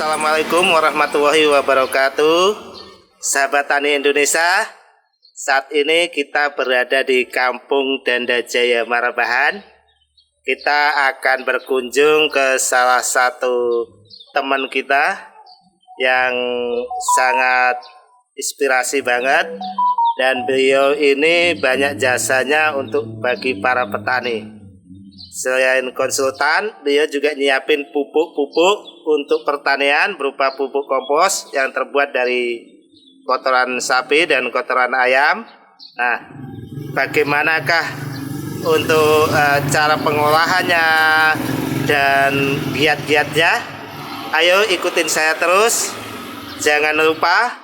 Assalamualaikum warahmatullahi wabarakatuh. Sahabat Tani Indonesia, saat ini kita berada di Kampung Dandajaya Marabahan. Kita akan berkunjung ke salah satu teman kita yang sangat inspirasi banget, dan beliau ini banyak jasanya untuk bagi para petani. Selain konsultan, dia juga nyiapin pupuk-pupuk untuk pertanian berupa pupuk kompos yang terbuat dari kotoran sapi dan kotoran ayam. Nah, bagaimanakah untuk cara pengolahannya dan giat-giatnya? Ayo ikutin saya terus. Jangan lupa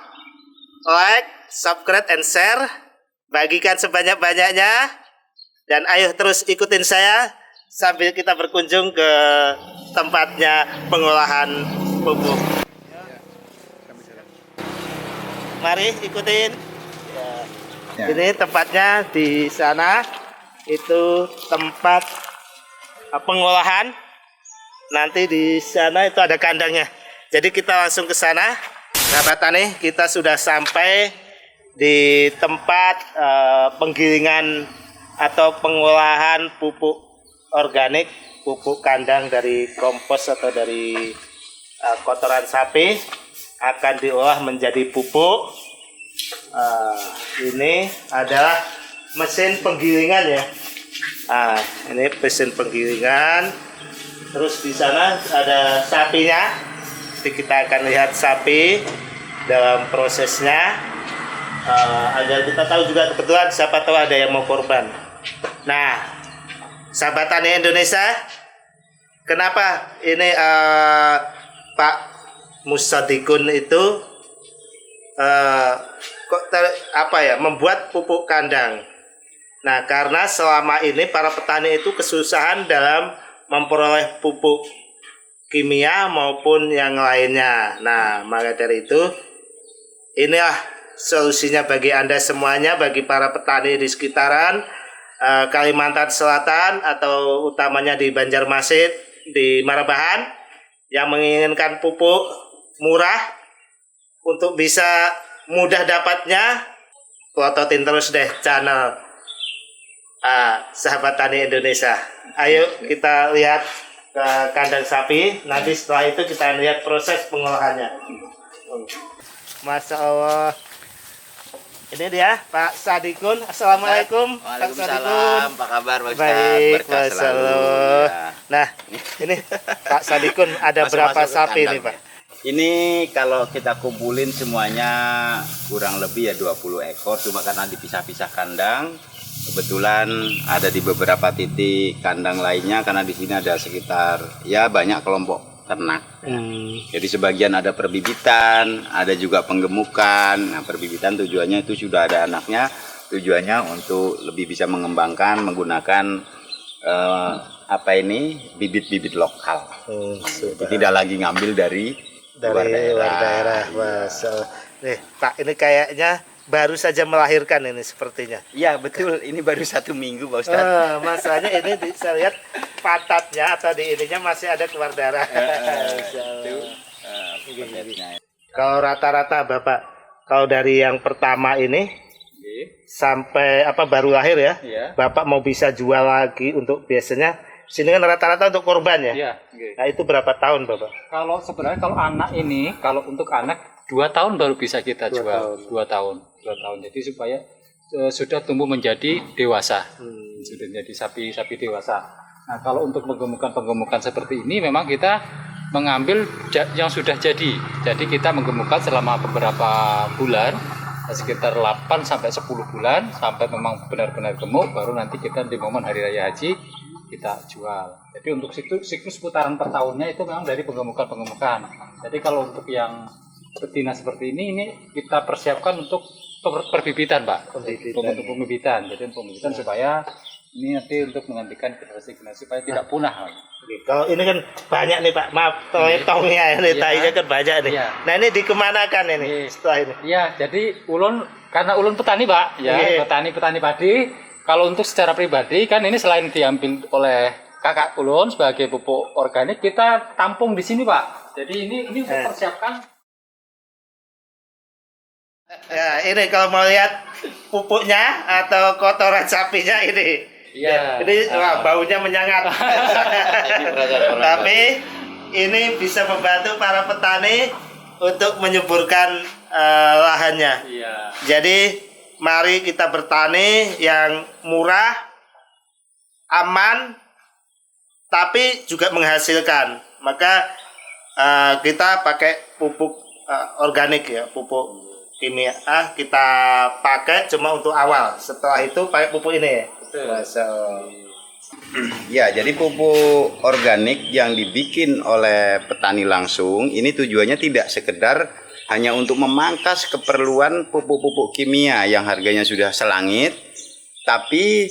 like, subscribe, and share. Bagikan sebanyak-banyaknya. Dan ayo terus ikutin saya sambil kita berkunjung ke tempatnya pengolahan pupuk. Mari ikutin. Ya. Ini tempatnya di sana, itu tempat pengolahan. Nanti di sana itu ada kandangnya. Jadi kita langsung ke sana. Sahabat Tani, kita sudah sampai di tempat penggilingan atau pengolahan pupuk organik, pupuk kandang dari kompos atau dari kotoran sapi akan diolah menjadi pupuk. Ini adalah mesin penggilingan ya. Ini mesin penggilingan. Terus di sana ada sapinya. Jadi kita akan lihat sapi dalam prosesnya agar kita tahu juga, kebetulan siapa tahu ada yang mau korban. Nah, sahabat Tani Indonesia, kenapa ini Pak Musadikun itu membuat pupuk kandang? Nah, karena selama ini para petani itu kesusahan dalam memperoleh pupuk kimia maupun yang lainnya. Nah, maka dari itu inilah solusinya bagi Anda semuanya, bagi para petani di sekitaran Kalimantan Selatan atau utamanya di Banjarmasin, di Marabahan, yang menginginkan pupuk murah untuk bisa mudah dapatnya. Plototin terus deh channel Sahabat Tani Indonesia. Ayo kita lihat ke kandang sapi. Nanti setelah itu kita lihat proses pengolahannya. Masya Allah. Ini dia Pak Sadikun. Assalamualaikum. Waalaikumsalam. Apa kabar Pak Ustaz? Baik, Masya Allah. Ya. Nah, ini Pak Sadikun ada berapa sapi ini Pak? Ini kalau kita kumpulin semuanya kurang lebih ya 20 ekor. Cuma karena dipisah-pisah kandang. Kebetulan ada di beberapa titik kandang lainnya, karena di sini ada sekitar ya banyak kelompok ternak. Jadi sebagian ada perbibitan, ada juga penggemukan. Nah, perbibitan tujuannya itu sudah ada anaknya, tujuannya untuk lebih bisa mengembangkan menggunakan bibit-bibit lokal. Jadi tidak lagi ngambil dari luar daerah. Nih Pak, ini kayaknya baru saja melahirkan ini sepertinya. Iya betul, ini baru 1 minggu Pak Ustaz. Masalahnya ini saya lihat pantatnya atau di ininya masih ada keluar darah. Kalau rata-rata Bapak, kalau dari yang pertama ini sampai baru lahir ya, Bapak mau bisa jual lagi untuk biasanya sini kan rata-rata untuk korban ya. Iya. Nah itu berapa tahun Bapak? Kalau sebenarnya kalau anak ini, kalau untuk anak 2 tahun baru bisa kita jual. 2 tahun. Jadi supaya sudah tumbuh menjadi dewasa, sudah menjadi sapi dewasa. Nah kalau untuk penggemukan seperti ini memang kita mengambil yang sudah jadi. Jadi kita menggemukkan selama beberapa bulan, sekitar 8 sampai 10 bulan, sampai memang benar-benar gemuk, baru nanti kita di momen Hari Raya Haji kita jual. Jadi untuk siklus putaran per tahunnya itu memang dari penggemukan. Jadi kalau untuk yang betina seperti ini kita persiapkan untuk perbibitan Pak. Untuk pembibitan. Jadi pembibitan supaya ini nanti untuk menggantikan generasi supaya tidak punah. Kalau ini kan banyak nih Pak, maaf tongnya ini tainya kan banyak nih. Iya. Nah ini dikemanakan ini setelah ini? Iya, jadi karena ulun petani Pak, petani padi. Kalau untuk secara pribadi kan ini selain diambil oleh kakak ulun sebagai pupuk organik, kita tampung di sini Pak. Jadi ini mempersiapkan. Ya, ini kalau mau lihat pupuknya atau kotoran sapinya ini. Iya. Ini wah, baunya menyengat. Tapi ini bisa membantu para petani untuk menyuburkan lahannya. Iya. Jadi mari kita bertani yang murah, aman, tapi juga menghasilkan. Maka kita pakai pupuk organik ya, pupuk kimia kita pakai cuma untuk awal. Setelah itu pakai pupuk ini ya. Ya, jadi pupuk organik yang dibikin oleh petani langsung ini tujuannya tidak sekedar hanya untuk memangkas keperluan pupuk-pupuk kimia yang harganya sudah selangit, tapi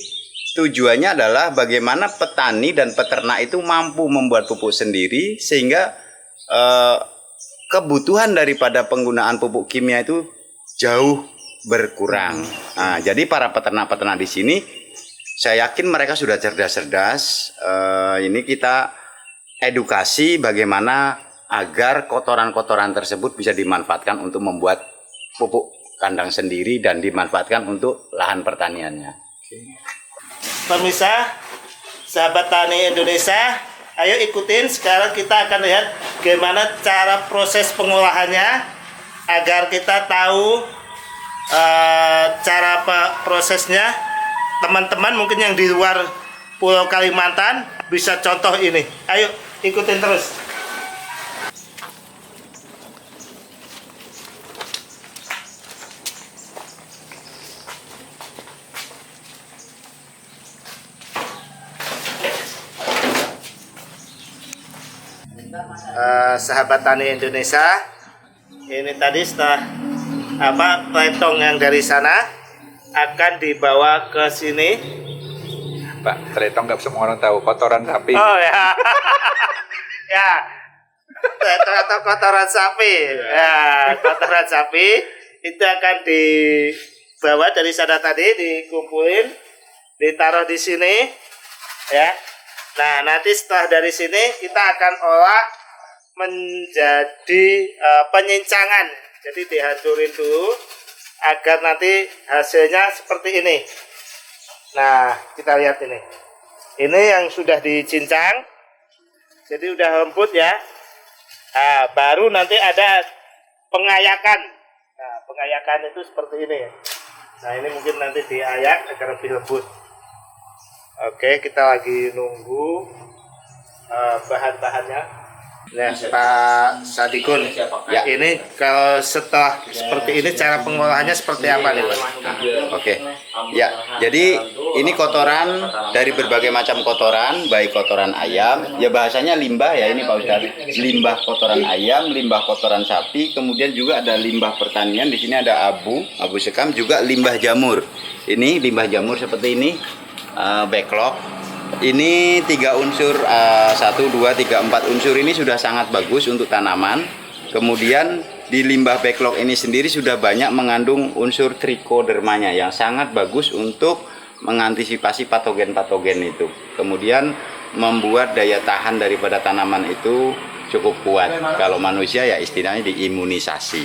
tujuannya adalah bagaimana petani dan peternak itu mampu membuat pupuk sendiri sehingga kebutuhan daripada penggunaan pupuk kimia itu jauh berkurang. Nah, jadi para peternak-peternak di sini saya yakin mereka sudah cerdas-cerdas. Ini kita edukasi bagaimana agar kotoran-kotoran tersebut bisa dimanfaatkan untuk membuat pupuk kandang sendiri dan dimanfaatkan untuk lahan pertaniannya. Pemirsa, sahabat tani Indonesia, ayo ikutin. Sekarang kita akan lihat bagaimana cara proses pengolahannya agar kita tahu cara prosesnya. Teman-teman mungkin yang di luar Pulau Kalimantan bisa contoh ini. Ayo ikutin terus. Sahabat tani Indonesia, ini tadi setelah tretong yang dari sana akan dibawa ke sini. Pak, tretong nggak semua orang tahu, kotoran sapi. Oh ya, ya, atau kotoran sapi, ya, kotoran sapi itu akan dibawa dari sana tadi, dikumpulin, ditaruh di sini, ya. Nah, nanti setelah dari sini kita akan olah menjadi penyincangan. Jadi dihancurin dulu agar nanti hasilnya seperti ini. Nah, kita lihat ini. Ini yang sudah dicincang. Jadi udah lembut ya. Nah, baru nanti ada pengayakan. Nah, pengayakan itu seperti ini. Nah, ini mungkin nanti diayak agar lebih lembut. Oke, kita lagi nunggu bahan-bahannya. Nah, Pak Sadikun, ya ini kalau setelah seperti ini cara pengolahannya seperti apa nih, Pak? Oke, ya, jadi ini kotoran dari berbagai macam kotoran, baik kotoran ayam, ya bahasanya limbah ya ini Pak Ustadz, limbah kotoran ayam, limbah kotoran sapi, kemudian juga ada limbah pertanian, di sini ada abu sekam, juga limbah jamur. Ini limbah jamur seperti ini, backlog. Ini 3 unsur, 1, 2, 3, 4 unsur ini sudah sangat bagus untuk tanaman. Kemudian di limbah backlog ini sendiri sudah banyak mengandung unsur trichodermanya yang sangat bagus untuk mengantisipasi patogen-patogen itu. Kemudian membuat daya tahan daripada tanaman itu cukup kuat. Kalau manusia ya istilahnya diimunisasi,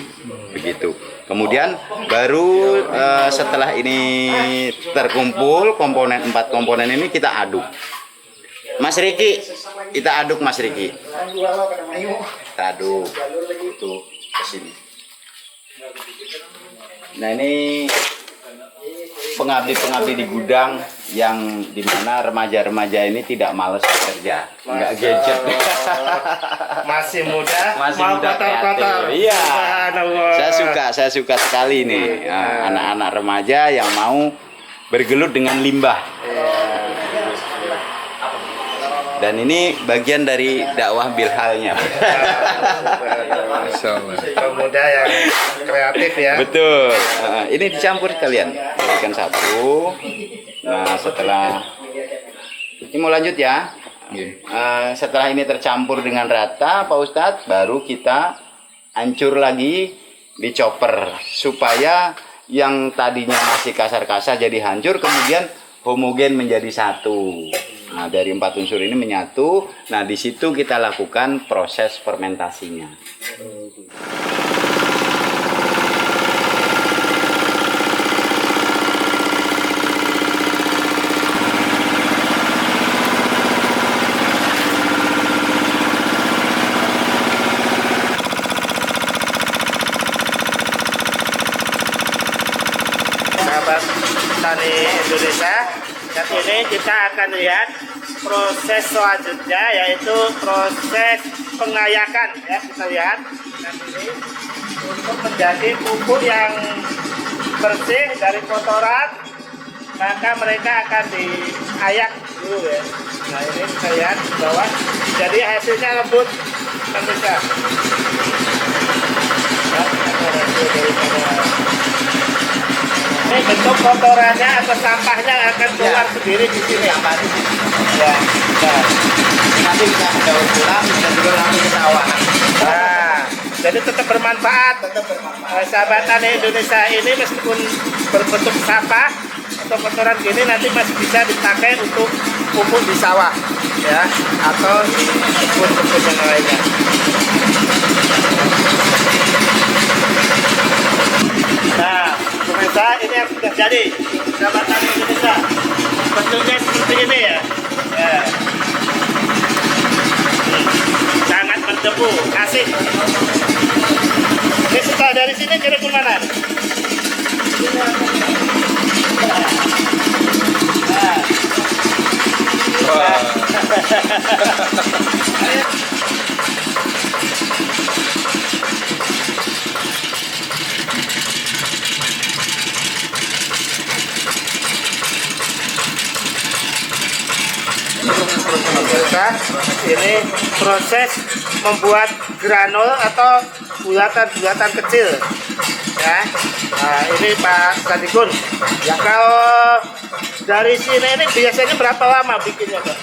begitu. Kemudian baru setelah ini terkumpul komponen 4 komponen ini kita aduk. Mas Riki, kita aduk Mas Riki. Kita aduk itu ke sini. Nah ini pengabdi-pengabdi di gudang yang dimana remaja-remaja ini tidak malas bekerja, nggak gadget, masih muda, masih mau muda kotor-kotor. kreatif. Iya, saya suka sekali nih anak-anak remaja yang mau bergelut dengan limbah. Dan ini bagian dari dakwah bilhalnya. Pemuda yang kreatif ya. Betul. Ini dicampur kalian. Berikan satu. Nah setelah ini mau lanjut ya. Setelah ini tercampur dengan rata, Pak Ustadz, baru kita hancur lagi di chopper supaya yang tadinya masih kasar-kasar jadi hancur, kemudian homogen menjadi satu. Nah, dari 4 unsur ini menyatu. Nah, di situ kita lakukan proses fermentasinya. Sahabat Tani Indonesia, dan ini kita akan lihat proses selanjutnya, yaitu proses pengayakan ya. Kita lihat dan ini untuk menjadi pupuk yang bersih dari kotoran, maka mereka akan diayak dulu ya. Nah, ini kita lihat di bawah, jadi hasilnya lembut dan bisa. Ini bentuk kotorannya atau sampahnya akan keluar sendiri di sini. Sampah di sini. Ya, nah. Nanti bisa daur ulang dan juga langsung ke sawah. Nah, jadi tetap bermanfaat. Sahabat Tani Indonesia ini meskipun berbentuk sampah atau kotoran gini nanti masih bisa dipakai untuk pupuk di sawah ya, atau di kebun-kebun yang lainnya. Nah, pemirsa, ini yang sudah jadi. Sahabat Tani Indonesia, bentuknya seperti ini ya. Ya. Sangat berdebu, asik. Ini setelah dari sini kirim ke mana? Ini proses membuat granul atau bulatan-bulatan kecil ya. Nah, ini Pak Sadigun ya, kalau dari sini ini biasanya berapa lama bikinnya Pak?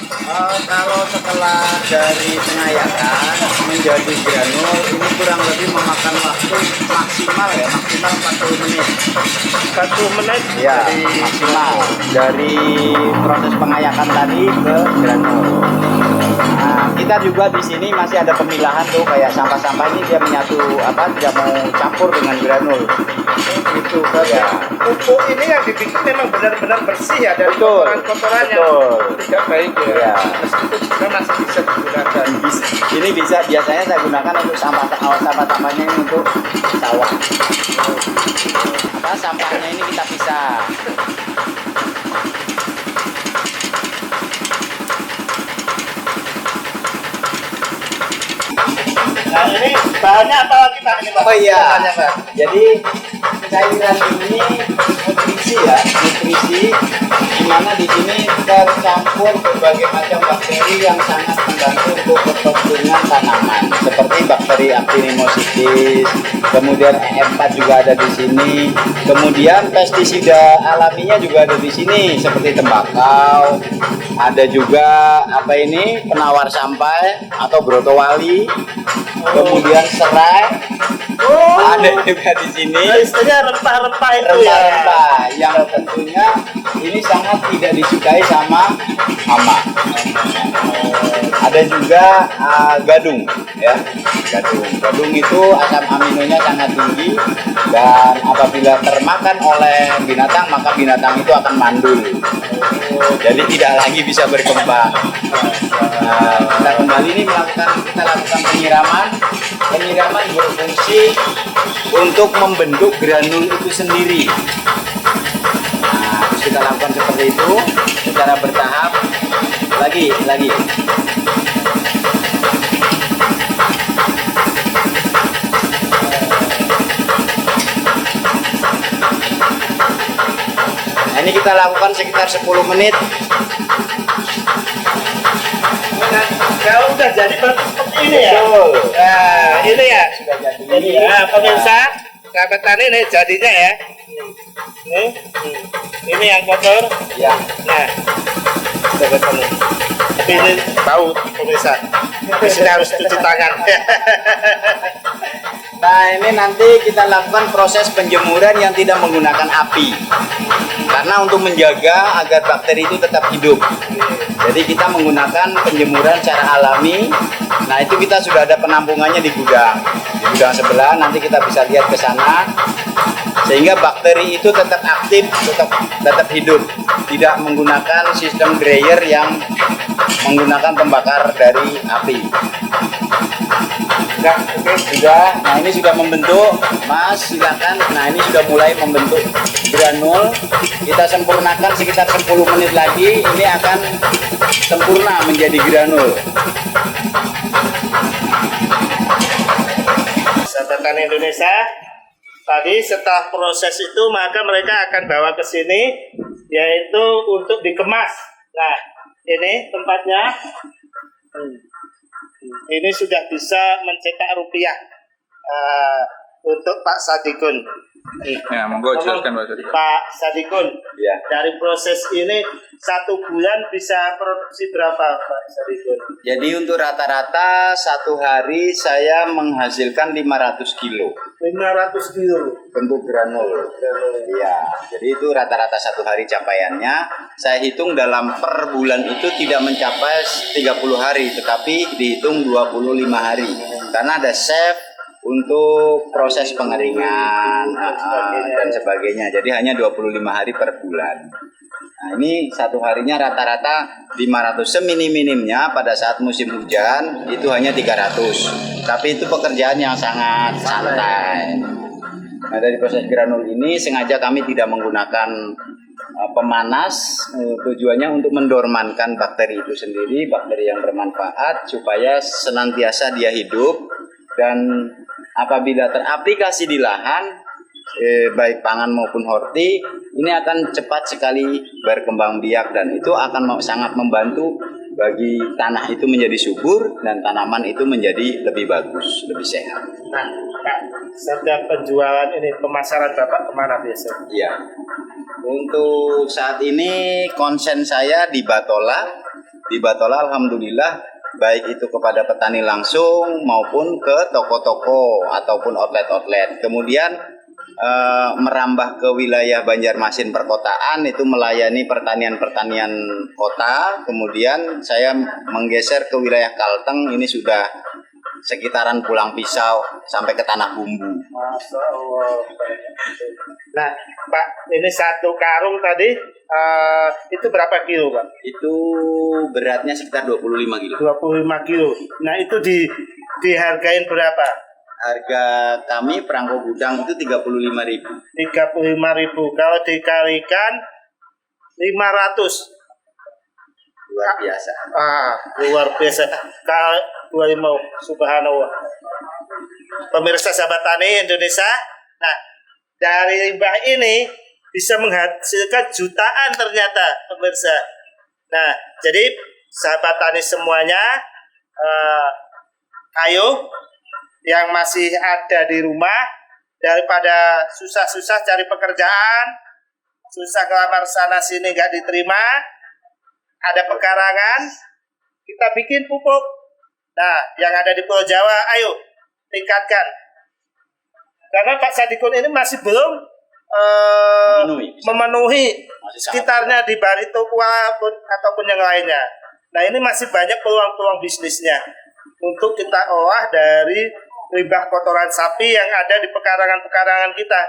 Kalau setelah dari pengayakan menjadi granul ini kurang lebih memakan waktu maksimal 40 menit. 40 menit Ya, maksimal dari proses pengayakan tadi ke granul. Nah, kita juga di sini masih ada pemilahan tuh, kayak sampah-sampah ini dia menyatu tidak mau campur dengan granul. Gitu. Ya. Pupuk ini yang dibikin memang benar-benar bersih ya dari Betul. kotoran-kotoran yang tidak baik ya. Ya. Meskipun juga masih bisa digunakan. Ini bisa biasanya saya gunakan untuk sampah-sampahnya ini untuk sawah. Sampahnya ini kita pisah. Nah, ini bahannya apa lagi Pak? Ini, Pak? Oh iya. Bahannya, Pak. Jadi cairan ini nutrisi di mana di sini tercampur berbagai macam bakteri yang sangat membantu untuk pertumbuhan tanaman, seperti bakteri Actinomycetes, kemudian E4 juga ada di sini, kemudian pestisida alaminya juga ada di sini seperti tembakau, ada juga penawar sampah atau brotowali, kemudian serai, ada juga di sini. Istilahnya rempah-rempah itu Rempah-rempah yang tentunya ini sangat tidak disukai sama hama. Ada juga gadung ya. Gadung itu asam aminonya sangat tinggi dan apabila termakan oleh binatang maka binatang itu akan mandul. Jadi tidak lagi bisa berkembang. Kita kembali ini kita lakukan penyiraman. Penyiraman berfungsi untuk membentuk granul itu sendiri. Nah, kita lakukan seperti itu secara bertahap. Lagi. Nah, ini kita lakukan sekitar 10 menit. Kalau udah jadi bagus seperti ini ya. Betul. Nah, ini ya. Sudah jadi. Ini ya, pemirsa, sahabat tani ini jadinya ya. Ini yang kotor. Ya. Nah, sahabat tani. Tapi ini bau pemirsa. Di sini harus cuci tangan. Nah, ini nanti kita lakukan proses penjemuran yang tidak menggunakan api. Karena untuk menjaga agar bakteri itu tetap hidup. Jadi kita menggunakan penjemuran secara alami. Nah itu kita sudah ada penampungannya di gudang. Di gudang sebelah nanti kita bisa lihat ke sana. Sehingga bakteri itu tetap aktif, tetap hidup. Tidak menggunakan sistem dryer yang menggunakan pembakar dari api. Sudah, nah ini sudah membentuk, Mas silakan. Nah ini sudah mulai membentuk granul. Kita sempurnakan sekitar 10 menit lagi, ini akan sempurna menjadi granul. Sahabat Tani Indonesia, tadi setelah proses itu maka mereka akan bawa ke sini, yaitu untuk dikemas. Nah, ini tempatnya. Ini sudah bisa mencetak rupiah untuk Pak Sadikun. Ya, monggo jelaskan Pak Sadikun. Pak Sadikun, Ya. dari proses ini 1 bulan bisa produksi berapa Pak Sadikun? Jadi untuk rata-rata satu hari saya menghasilkan 500 kilo 500 kilo. bentuk granul. Iya, jadi itu rata-rata satu hari capaiannya. Saya hitung dalam per bulan itu tidak mencapai 30 hari, tetapi dihitung 25 hari. Karena ada chef untuk proses pengeringan dan sebagainya. Jadi hanya 25 hari per bulan. Nah, ini satu harinya rata-rata 500, seminim-minimnya pada saat musim hujan itu hanya 300. Tapi itu pekerjaan yang sangat santai. Nah, dari proses granul ini sengaja kami tidak menggunakan pemanas, tujuannya untuk mendormankan bakteri itu sendiri, bakteri yang bermanfaat supaya senantiasa dia hidup, dan apabila teraplikasi di lahan baik pangan maupun horti, ini akan cepat sekali berkembang biak dan itu akan sangat membantu bagi tanah itu menjadi subur dan tanaman itu menjadi lebih bagus, lebih sehat. Nah, Pak, setiap penjualan ini pemasaran Bapak kemana biasanya? Iya. Untuk saat ini konsen saya di Batola. Di Batola alhamdulillah baik itu kepada petani langsung maupun ke toko-toko ataupun outlet-outlet. Kemudian merambah ke wilayah Banjarmasin perkotaan, itu melayani pertanian-pertanian kota. Kemudian saya menggeser ke wilayah Kalteng, ini sudah sekitaran Pulang Pisau sampai ke Tanah Bumbu. Masya Allah. Nah, Pak, ini 1 karung tadi itu berapa kilo, Pak? Itu beratnya sekitar 25 kilo. 25 kilo. Nah, itu dihargain berapa? Harga kami perangko gudang itu 35.000. 35.000. Kalau dikalikan 500. Luar biasa. Luar biasa. Kalau 25, subhanallah. Pemirsa sahabat tani Indonesia, nah dari limbah ini bisa menghasilkan jutaan ternyata, pemirsa. Nah, jadi sahabat tani semuanya, ayo yang masih ada di rumah, daripada susah-susah cari pekerjaan, susah ngelamar sana sini nggak diterima, ada pekarangan, kita bikin pupuk. Nah, yang ada di Pulau Jawa, ayo tingkatkan. Karena Pak Sadikun ini masih belum memenuhi sekitarnya di Baritokuala ataupun yang lainnya. Nah, ini masih banyak peluang-peluang bisnisnya untuk kita olah dari limbah kotoran sapi yang ada di pekarangan-pekarangan kita.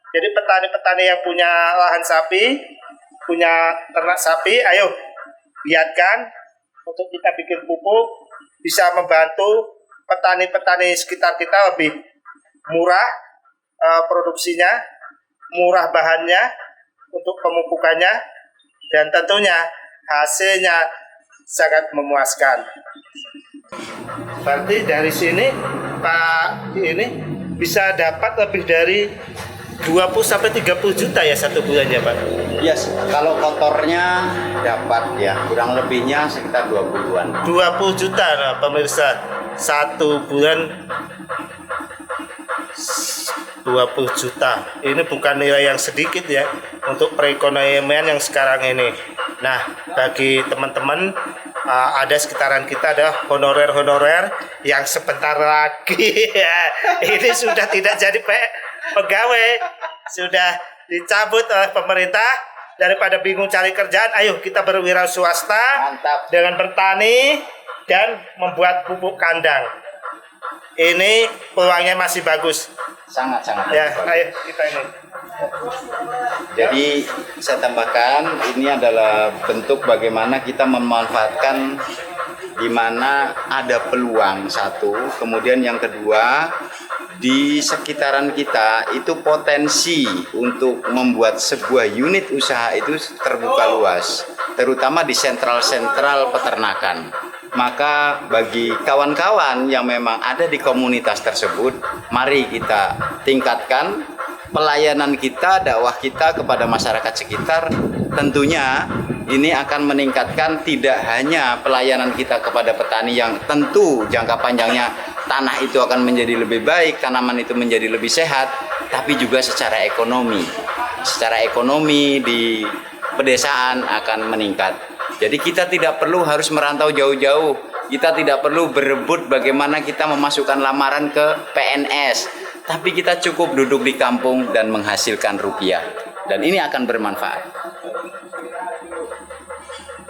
Jadi petani-petani yang punya lahan sapi, punya ternak sapi, ayo lihatkan untuk kita bikin pupuk, bisa membantu petani-petani sekitar kita lebih murah produksinya, murah bahannya untuk pemupukannya, dan tentunya hasilnya sangat memuaskan. Berarti dari sini Pak ini bisa dapat lebih dari 20-30 juta ya satu bulannya, Pak? Yes, kalau kotornya dapat ya, kurang lebihnya sekitar 20-an. 20 juta, nah, pemirsa. Satu bulan 20 juta. Ini bukan nilai yang sedikit ya untuk perekonomian yang sekarang ini. Nah, bagi teman-teman ada sekitaran kita ada honorer-honorer yang sebentar lagi ya, ini sudah tidak jadi pegawai, sudah dicabut oleh pemerintah. daripada bingung cari kerjaan, ayo kita berwira swasta Mantap. dengan bertani dan membuat pupuk kandang. Ini peluangnya masih bagus. Sangat-sangat Ya, bagus. ayo kita ini. Jadi saya tambahkan ini adalah bentuk bagaimana kita memanfaatkan di mana ada peluang satu, kemudian yang kedua di sekitaran kita itu potensi untuk membuat sebuah unit usaha itu terbuka luas, terutama di sentral-sentral peternakan. Maka bagi kawan-kawan yang memang ada di komunitas tersebut, mari kita tingkatkan pelayanan kita, dakwah kita kepada masyarakat sekitar. Tentunya ini akan meningkatkan tidak hanya pelayanan kita kepada petani yang tentu jangka panjangnya tanah itu akan menjadi lebih baik, tanaman itu menjadi lebih sehat, tapi juga secara ekonomi. Secara ekonomi di pedesaan akan meningkat. Jadi kita tidak perlu harus merantau jauh-jauh. Kita tidak perlu berebut bagaimana kita memasukkan lamaran ke PNS. Tapi kita cukup duduk di kampung dan menghasilkan rupiah. Dan ini akan bermanfaat.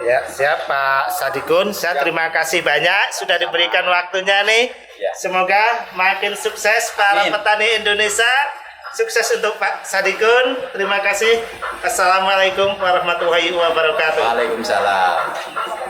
Ya, siap Pak Sadikun. Saya terima kasih banyak sudah diberikan waktunya nih. Ya. Semoga makin sukses para Amin. petani Indonesia. Sukses untuk Pak Sadikun. Terima kasih. Assalamualaikum warahmatullahi wabarakatuh. Waalaikumsalam.